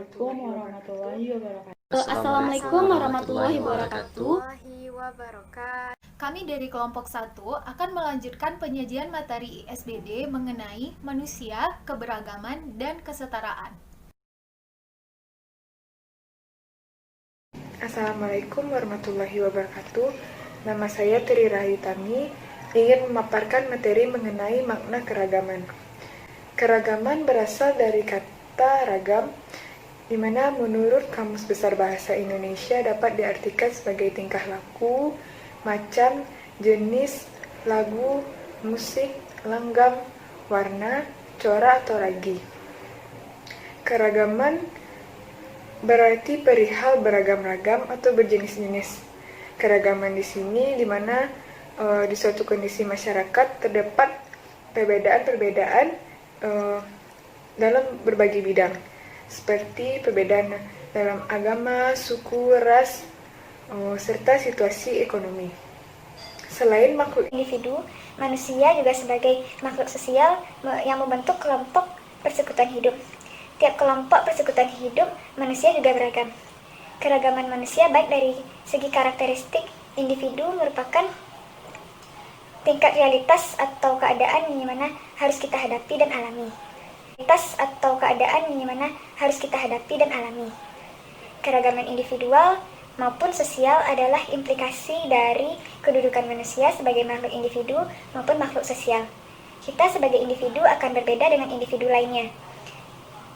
Assalamualaikum warahmatullahi wabarakatuh. Assalamualaikum warahmatullahi wabarakatuh. Kami dari kelompok 1 akan melanjutkan penyajian materi ISBD mengenai manusia, keberagaman, dan kesetaraan. Assalamualaikum warahmatullahi wabarakatuh. Nama saya Tri Rahitami, ingin memaparkan materi mengenai makna keragaman. Keragaman berasal dari kata ragam, di mana menurut Kamus Besar Bahasa Indonesia dapat diartikan sebagai tingkah laku, macam, jenis, lagu, musik, langgam, warna, corak atau ragi. Keragaman berarti perihal beragam-ragam atau berjenis-jenis. Keragaman di sini di mana di suatu kondisi masyarakat terdapat perbedaan-perbedaan dalam berbagai bidang, seperti perbedaan dalam agama, suku, ras, serta situasi ekonomi. Selain makhluk individu, manusia juga sebagai makhluk sosial yang membentuk kelompok persekutuan hidup. Tiap kelompok persekutuan hidup, manusia juga beragam. Keragaman manusia baik dari segi karakteristik individu merupakan tingkat realitas atau keadaan yang mana harus kita hadapi dan alami. Keragaman individual maupun sosial adalah implikasi dari kedudukan manusia sebagai makhluk individu maupun makhluk sosial. Kita sebagai individu akan berbeda dengan individu lainnya.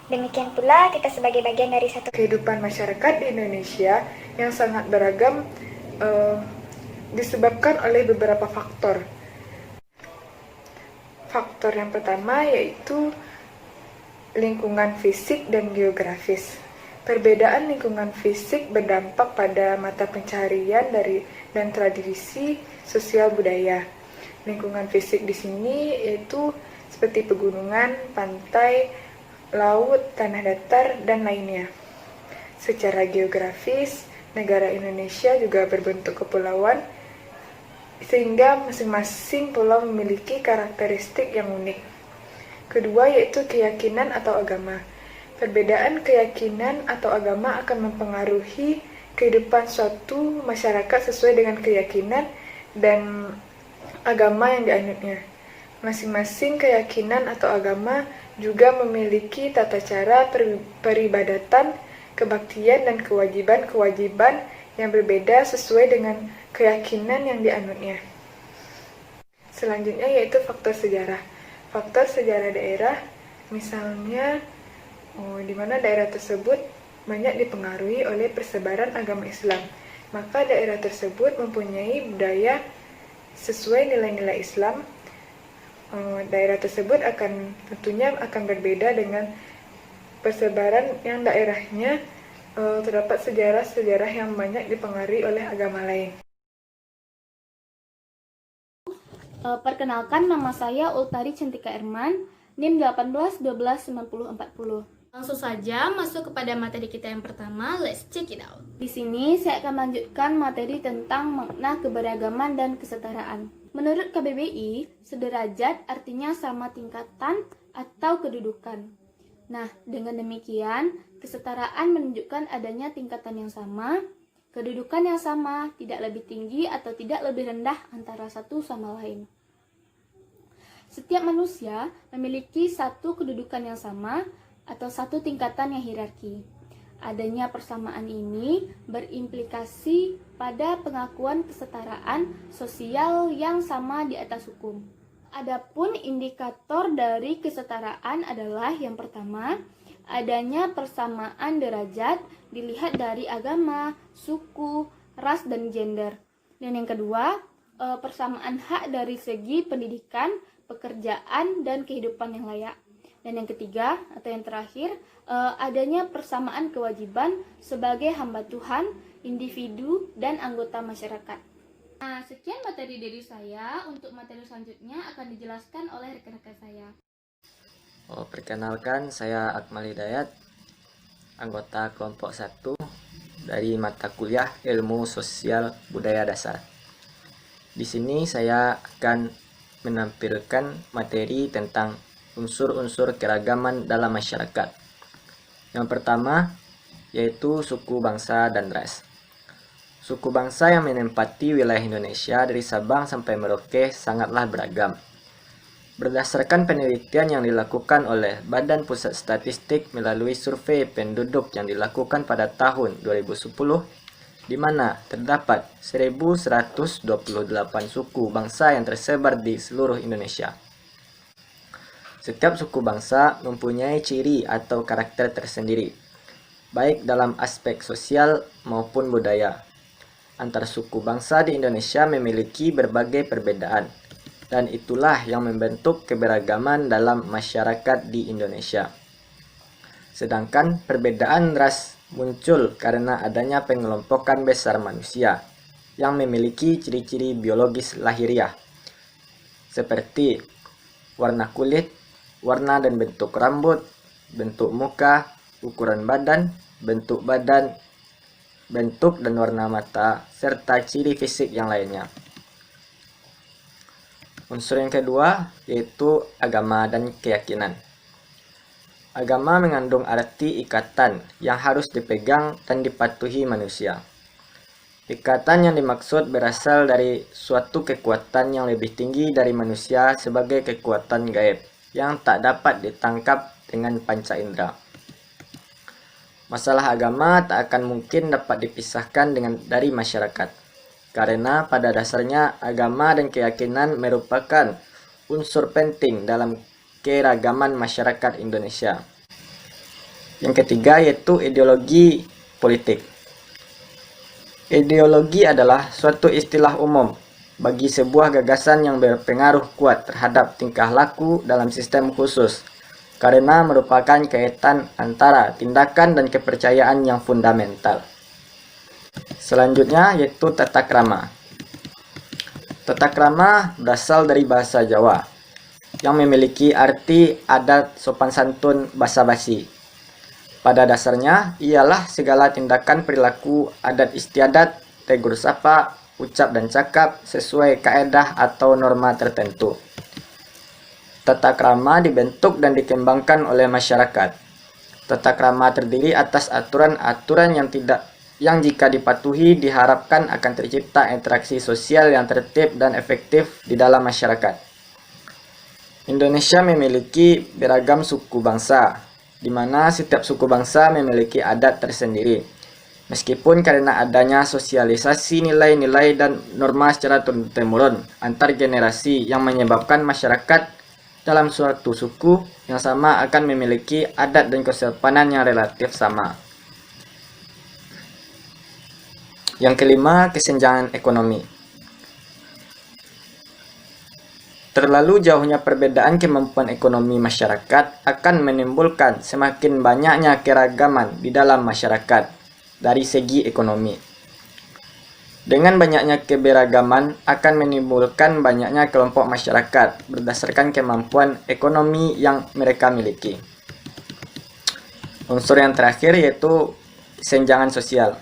Demikian pula kita sebagai bagian dari satu kehidupan masyarakat di Indonesia yang sangat beragam disebabkan oleh beberapa faktor. Faktor yang pertama yaitu lingkungan fisik dan geografis. Perbedaan lingkungan fisik berdampak pada mata pencaharian dan tradisi sosial budaya. Lingkungan fisik di sini yaitu seperti pegunungan, pantai, laut, tanah datar, dan lainnya. Secara geografis, negara Indonesia juga berbentuk kepulauan, sehingga masing-masing pulau memiliki karakteristik yang unik. Kedua yaitu keyakinan atau agama. Perbedaan keyakinan atau agama akan mempengaruhi kehidupan suatu masyarakat sesuai dengan keyakinan dan agama yang dianutnya. Masing-masing keyakinan atau agama juga memiliki tata cara peribadatan, kebaktian, dan kewajiban-kewajiban yang berbeda sesuai dengan keyakinan yang dianutnya. Selanjutnya yaitu faktor sejarah. Faktor sejarah daerah, misalnya di mana daerah tersebut banyak dipengaruhi oleh persebaran agama Islam, maka daerah tersebut mempunyai budaya sesuai nilai-nilai Islam. Daerah tersebut tentunya akan berbeda dengan persebaran yang daerahnya terdapat sejarah-sejarah yang banyak dipengaruhi oleh agama lain. Perkenalkan, nama saya Ultari Cantika Erman, NIM 18129040. Langsung saja masuk kepada materi kita yang pertama, let's check it out. Di sini saya akan melanjutkan materi tentang makna keberagaman dan kesetaraan. Menurut KBBI, sederajat artinya sama tingkatan atau kedudukan. Nah, dengan demikian, kesetaraan menunjukkan adanya tingkatan yang sama, kedudukan yang sama, tidak lebih tinggi atau tidak lebih rendah antara satu sama lain. Setiap manusia memiliki satu kedudukan yang sama atau satu tingkatan yang hierarki. Adanya persamaan ini berimplikasi pada pengakuan kesetaraan sosial yang sama di atas hukum. Adapun indikator dari kesetaraan adalah yang pertama, adanya persamaan derajat dilihat dari agama, suku, ras, dan gender. Dan yang kedua, persamaan hak dari segi pendidikan, pekerjaan, dan kehidupan yang layak. Dan yang ketiga, atau yang terakhir, adanya persamaan kewajiban sebagai hamba Tuhan, individu, dan anggota masyarakat. Nah, sekian materi dari saya. Untuk materi selanjutnya akan dijelaskan oleh rekan-rekan saya. Perkenalkan, saya Akmal Hidayat, anggota kelompok 1 dari mata kuliah Ilmu Sosial Budaya Dasar. Di sini saya akan menampilkan materi tentang unsur-unsur keragaman dalam masyarakat. Yang pertama yaitu suku, bangsa, dan ras. Suku bangsa yang menempati wilayah Indonesia dari Sabang sampai Merauke sangatlah beragam. Berdasarkan penelitian yang dilakukan oleh Badan Pusat Statistik melalui survei penduduk yang dilakukan pada tahun 2010, di mana terdapat 1.128 suku bangsa yang tersebar di seluruh Indonesia. Setiap suku bangsa mempunyai ciri atau karakter tersendiri, baik dalam aspek sosial maupun budaya. Antar suku bangsa di Indonesia memiliki berbagai perbedaan, dan itulah yang membentuk keberagaman dalam masyarakat di Indonesia. Sedangkan perbedaan ras muncul karena adanya pengelompokan besar manusia yang memiliki ciri-ciri biologis lahiriah, seperti warna kulit, warna dan bentuk rambut, bentuk muka, ukuran badan, bentuk badan, bentuk dan warna mata, serta ciri fisik yang lainnya. Unsur yang kedua yaitu agama dan keyakinan. Agama mengandung arti ikatan yang harus dipegang dan dipatuhi manusia. Ikatan yang dimaksud berasal dari suatu kekuatan yang lebih tinggi dari manusia sebagai kekuatan gaib yang tak dapat ditangkap dengan panca indera. Masalah agama tak akan mungkin dapat dipisahkan dari masyarakat, karena pada dasarnya agama dan keyakinan merupakan unsur penting dalam keragaman masyarakat Indonesia. Yang ketiga yaitu ideologi politik. Ideologi adalah suatu istilah umum bagi sebuah gagasan yang berpengaruh kuat terhadap tingkah laku dalam sistem khusus, karena merupakan kaitan antara tindakan dan kepercayaan yang fundamental. Selanjutnya yaitu tata krama. Tata krama berasal dari bahasa Jawa yang memiliki arti adat, sopan santun, basa-basi. Pada dasarnya ialah segala tindakan perilaku, adat istiadat, tegur sapa, ucap dan cakap sesuai kaedah atau norma tertentu. Tata krama dibentuk dan dikembangkan oleh masyarakat. Tata krama terdiri atas aturan-aturan yang jika dipatuhi diharapkan akan tercipta interaksi sosial yang tertib dan efektif di dalam masyarakat. Indonesia memiliki beragam suku bangsa, di mana setiap suku bangsa memiliki adat tersendiri. Meskipun karena adanya sosialisasi nilai-nilai dan norma secara turun-temurun antar generasi yang menyebabkan masyarakat dalam suatu suku yang sama akan memiliki adat dan kesopanan yang relatif sama. Yang kelima, kesenjangan ekonomi. Terlalu jauhnya perbedaan kemampuan ekonomi masyarakat akan menimbulkan semakin banyaknya keragaman di dalam masyarakat dari segi ekonomi. Dengan banyaknya keberagaman akan menimbulkan banyaknya kelompok masyarakat berdasarkan kemampuan ekonomi yang mereka miliki. Unsur yang terakhir yaitu kesenjangan sosial.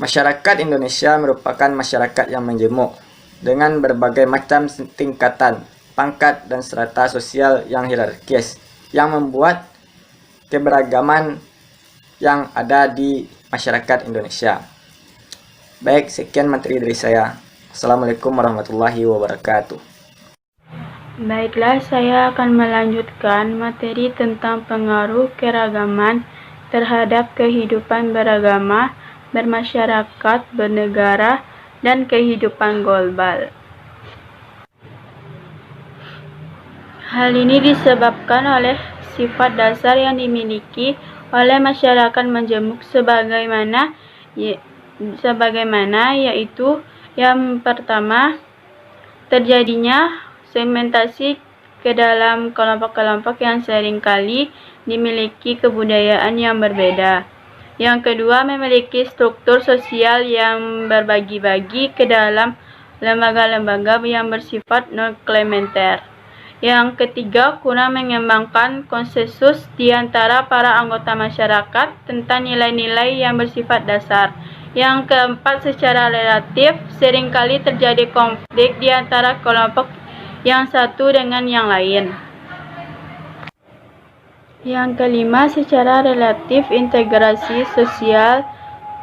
Masyarakat Indonesia merupakan masyarakat yang menjemuk dengan berbagai macam tingkatan, pangkat, dan strata sosial yang hierarkis yang membuat keberagaman yang ada di masyarakat Indonesia. Baik, sekian materi dari saya. Assalamualaikum warahmatullahi wabarakatuh. Baiklah, saya akan melanjutkan materi tentang pengaruh keragaman terhadap kehidupan beragama, bermasyarakat, bernegara, dan kehidupan global. Hal ini disebabkan oleh sifat dasar yang dimiliki oleh masyarakat majemuk sebagaimana yaitu yang pertama, terjadinya segmentasi ke dalam kelompok-kelompok yang seringkali dimiliki kebudayaan yang berbeda. Yang kedua, memiliki struktur sosial yang berbagi-bagi ke dalam lembaga-lembaga yang bersifat non-komplementer. Yang ketiga, kurang mengembangkan konsensus di antara para anggota masyarakat tentang nilai-nilai yang bersifat dasar. Yang keempat, secara relatif seringkali terjadi konflik di antara kelompok yang satu dengan yang lain. Yang kelima, secara relatif integrasi sosial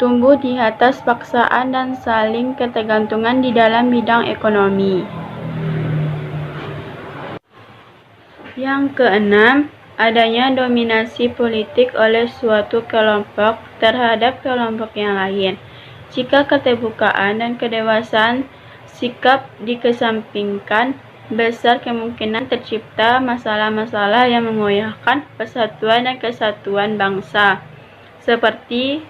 tumbuh di atas paksaan dan saling ketergantungan di dalam bidang ekonomi. Yang keenam, adanya dominasi politik oleh suatu kelompok terhadap kelompok yang lain. Jika keterbukaan dan kedewasaan sikap dikesampingkan, besar kemungkinan tercipta masalah-masalah yang mengoyahkan persatuan dan kesatuan bangsa. Seperti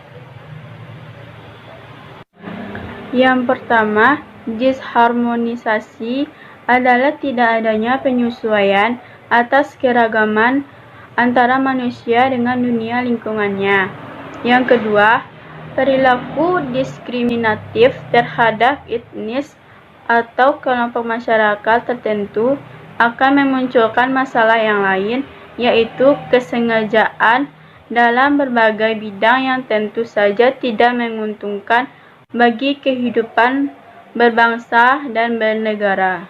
yang pertama, disharmonisasi adalah tidak adanya penyesuaian atas keragaman antara manusia dengan dunia lingkungannya. Yang kedua, perilaku diskriminatif terhadap etnis atau kelompok masyarakat tertentu akan memunculkan masalah yang lain, yaitu kesengajaan dalam berbagai bidang yang tentu saja tidak menguntungkan bagi kehidupan berbangsa dan bernegara.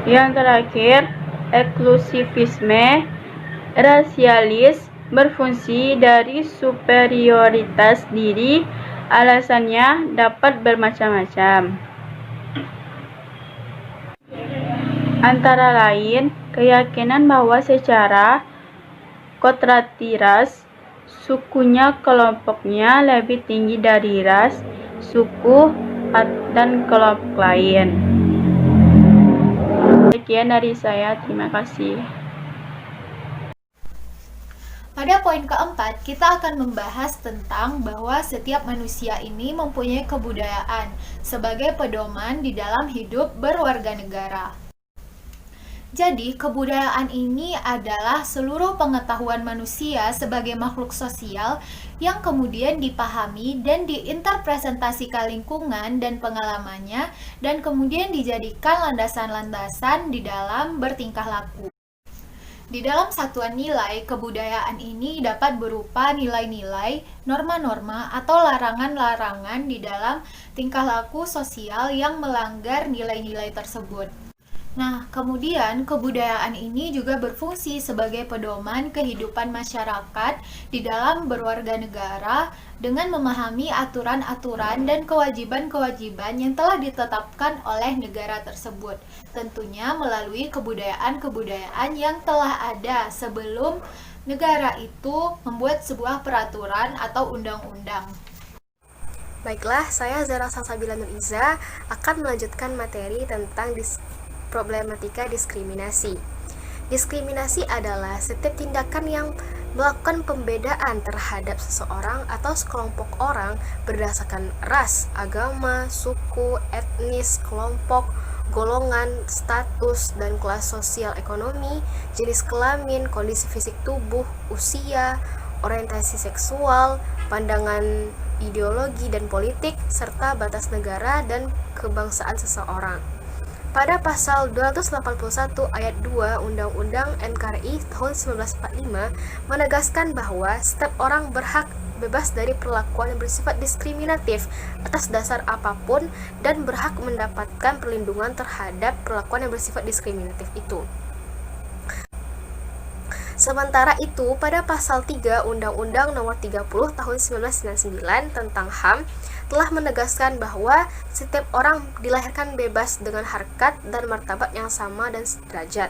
Yang terakhir, eksklusivisme rasialis berfungsi dari superioritas diri. Alasannya dapat bermacam-macam. Antara lain, keyakinan bahwa secara kodrati ras, sukunya kelompoknya lebih tinggi dari ras, suku, dan kelompok lain. Sekian dari saya, terima kasih. Pada poin keempat, kita akan membahas tentang bahwa setiap manusia ini mempunyai kebudayaan sebagai pedoman di dalam hidup berwarga negara. Jadi, kebudayaan ini adalah seluruh pengetahuan manusia sebagai makhluk sosial yang kemudian dipahami dan diinterpresentasikan lingkungan dan pengalamannya, dan kemudian dijadikan landasan-landasan di dalam bertingkah laku. Di dalam satuan nilai, kebudayaan ini dapat berupa nilai-nilai, norma-norma, atau larangan-larangan di dalam tingkah laku sosial yang melanggar nilai-nilai tersebut. Nah, kemudian kebudayaan ini juga berfungsi sebagai pedoman kehidupan masyarakat di dalam berwarga negara dengan memahami aturan-aturan dan kewajiban-kewajiban yang telah ditetapkan oleh negara tersebut. Tentunya melalui kebudayaan-kebudayaan yang telah ada sebelum negara itu membuat sebuah peraturan atau undang-undang. Baiklah, saya Zara Salsabila Nur Iza akan melanjutkan materi tentang problematika diskriminasi. Diskriminasi adalah setiap tindakan yang melakukan pembedaan terhadap seseorang atau sekelompok orang berdasarkan ras, agama, suku, etnis, kelompok, golongan, status, dan kelas sosial ekonomi, jenis kelamin, kondisi fisik tubuh, usia, orientasi seksual, pandangan ideologi dan politik, serta batas negara dan kebangsaan seseorang. Pada pasal 281 ayat 2 Undang-Undang NKRI tahun 1945 menegaskan bahwa setiap orang berhak bebas dari perlakuan yang bersifat diskriminatif atas dasar apapun dan berhak mendapatkan perlindungan terhadap perlakuan yang bersifat diskriminatif itu. Sementara itu, pada pasal 3 Undang-Undang Nomor 30 Tahun 1999 tentang HAM telah menegaskan bahwa setiap orang dilahirkan bebas dengan harkat dan martabat yang sama dan sederajat.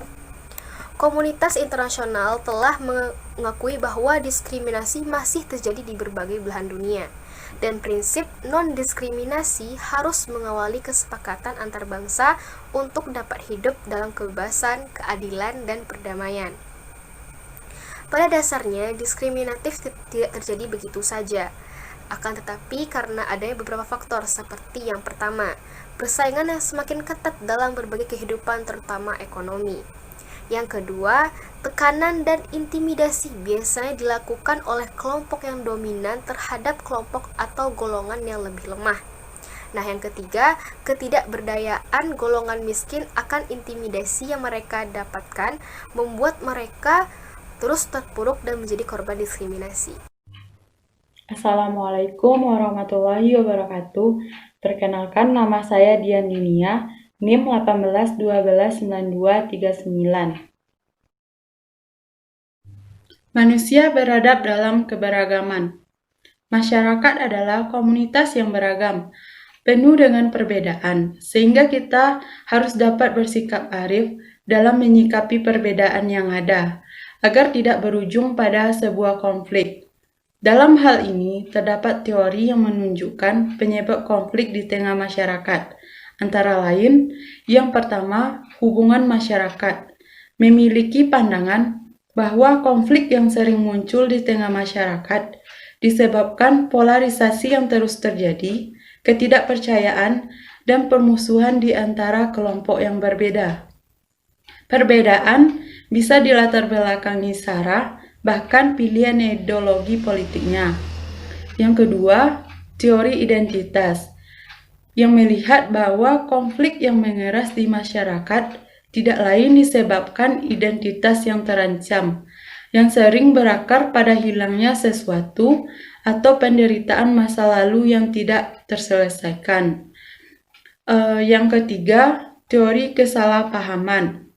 Komunitas internasional telah mengakui bahwa diskriminasi masih terjadi di berbagai belahan dunia, dan prinsip non-diskriminasi harus mengawali kesepakatan antar bangsa untuk dapat hidup dalam kebebasan, keadilan, dan perdamaian. Pada dasarnya, diskriminatif tidak terjadi begitu saja. Akan tetapi, karena adanya beberapa faktor seperti yang pertama, persaingan yang semakin ketat dalam berbagai kehidupan terutama ekonomi. Yang kedua, tekanan dan intimidasi biasanya dilakukan oleh kelompok yang dominan terhadap kelompok atau golongan yang lebih lemah. Nah, yang ketiga, ketidakberdayaan golongan miskin akan intimidasi yang mereka dapatkan membuat mereka terus terpuruk dan menjadi korban diskriminasi. Assalamualaikum warahmatullahi wabarakatuh. Perkenalkan, nama saya Dian Dinia, NIM 18129239. Manusia beradab dalam keberagaman. Masyarakat adalah komunitas yang beragam, penuh dengan perbedaan, sehingga kita harus dapat bersikap arif dalam menyikapi perbedaan yang ada, agar tidak berujung pada sebuah konflik. Dalam hal ini, terdapat teori yang menunjukkan penyebab konflik di tengah masyarakat. Antara lain, yang pertama, hubungan masyarakat. Memiliki pandangan bahwa konflik yang sering muncul di tengah masyarakat disebabkan polarisasi yang terus terjadi, ketidakpercayaan, dan permusuhan di antara kelompok yang berbeda. Perbedaan bisa dilatar belakangi sara, bahkan pilihan ideologi politiknya. Yang kedua, teori identitas, yang melihat bahwa konflik yang mengeras di masyarakat tidak lain disebabkan identitas yang terancam, yang sering berakar pada hilangnya sesuatu atau penderitaan masa lalu yang tidak terselesaikan. Yang ketiga, teori kesalahpahaman.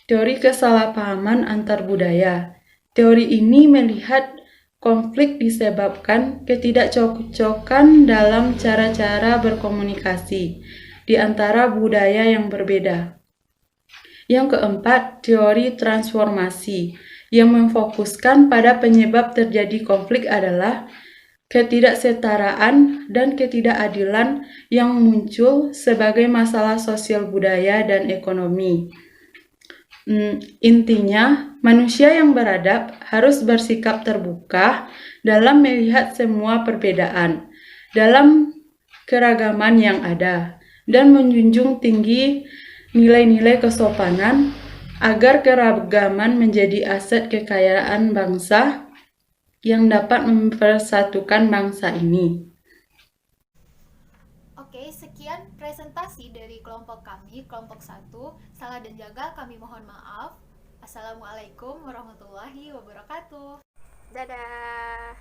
Teori kesalahpahaman antar budaya. Teori ini melihat konflik disebabkan ketidakcocokan dalam cara-cara berkomunikasi di antara budaya yang berbeda. Yang keempat, teori transformasi, yang memfokuskan pada penyebab terjadi konflik adalah ketidaksetaraan dan ketidakadilan yang muncul sebagai masalah sosial budaya dan ekonomi. Intinya, manusia yang beradab harus bersikap terbuka dalam melihat semua perbedaan dalam keragaman yang ada dan menjunjung tinggi nilai-nilai kesopanan agar keragaman menjadi aset kekayaan bangsa yang dapat mempersatukan bangsa ini. Oke, sekian presentasi dari kelompok kami, kelompok 1. Salah dan jaga kami mohon maaf. Assalamualaikum warahmatullahi wabarakatuh. Dadah.